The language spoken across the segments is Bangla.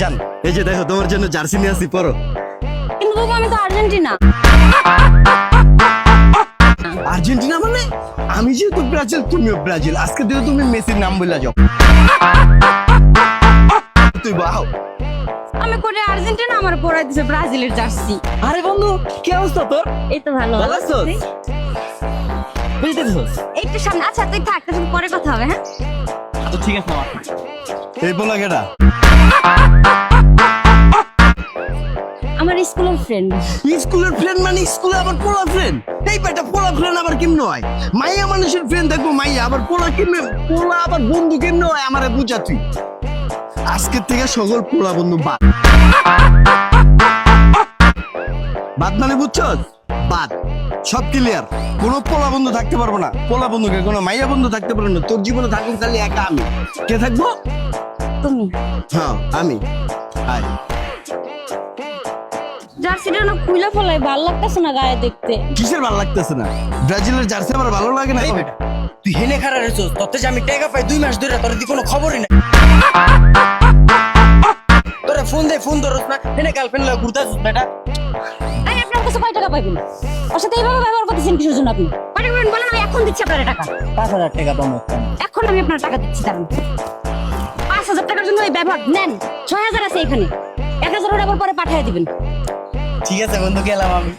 জান এই যে দেখো তোমার জন্য জার্সি নিয়ে আসি, পরো। কিন্তু বাবা আমি তো আর্জেন্টিনা। আর্জেন্টিনা মানে? আমি যেহেতু ব্রাজিল, তুমিও ব্রাজিল। আজকে থেকে তুমি মেসির নাম বলে যাও। তুই বাও। আমি করে আর্জেন্টিনা, আমার পরাই দিছে ব্রাজিলের জার্সি। আরে বন্ধু, কি অবস্থা তোর? এই তো ভালো। ভালো আছোস? বুঝতেছস? একটু সামনে। আচ্ছা তুই থাক, তোর সাথে পরে কথা হবে। হ্যাঁ আচ্ছা ঠিক আছে আমার। এই বলা কেডা? আমার স্কুলের ফ্রেন্ড। স্কুলের ফ্রেন্ড মানে স্কুলে আবার পোলা ফ্রেন্ড? এই বেটা, পোলা ফ্রেন্ড আবার কেমনে হয়? মাইয়া মানুষের ফ্রেন্ড দেখবো মাইয়া, আবার পোলা কেমনে? পোলা আবার বন্ধু কেমনে হয় আমারে বুঝা তুই। আজকের থেকে সকল পোলা বন্ধু বাদ। বাদ মানে বুঝছস? বাদ। সব ক্লিয়ার। কোনো পোলা বন্ধু থাকতে পারবো না। পোলা বন্ধুকে কোনো মাইয়া বন্ধু থাকতে পারবো না। তোর জীবনে থাকুক খালি একা আমি। কে থাকবো? তুমি। হ্যাঁ আমি। আয়। জার্সিটা না খুইলা ফলাই, ভালো লাগতেছে না গায়ে দেখতে। কিসের ভালো লাগতেছে না? ব্রাজিলের জার্সি আমার ভালো লাগে না। তুই হেনে খারা রেছস, তোতে যে আমি টাকা পাই 2 মাস ধরে, তোর দি কোনো খবরই নাই। তোরে ফোন ধরস না, হেনে গার্লফ্রেন্ড লয়ে ঘুরতাছস বেটা। এই আপনার কাছে কয় টাকা পাইবেন? ওর সাথে এইভাবে ব্যবহার করতেছেন কিসের জন্য আপনি? কয় টাকা পাবেন বলেন, আমি এখন দিচ্ছি আপনার টাকা। 5000 টাকা পাবো। এখন আমি আপনার টাকা দিচ্ছি, দাঁড়ান। 5000 টাকার জন্য এই ব্যবহার নেন। 6000 আছে এখানে, 1000 ওটা আবার পরে পাঠিয়ে দিবেন। ঠিক আছে বন্ধু, গেলাম আমি।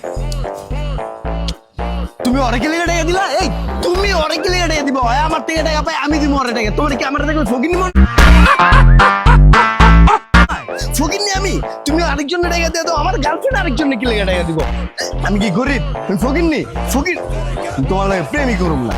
তুমি অনেকে লেগে টাকা দিলা? এই তুমি অনেকে লেগে টাকা দিবা? হয় আমার থেকে টাকা পাই, আমি দিব অনেক টাকা। তোমার কি আমার টাকা ফকির নিব? ফকির নি আমি? তুমি আরেকজনের টাকা দিয়ে দাও, আমার গার্লফ্রেন্ড আরেকজনের কি লেগে টাকা দিব? আমি কি গরিব? আমি ফকির নি? ফকির তোমার লাগে প্রেমই করুম না।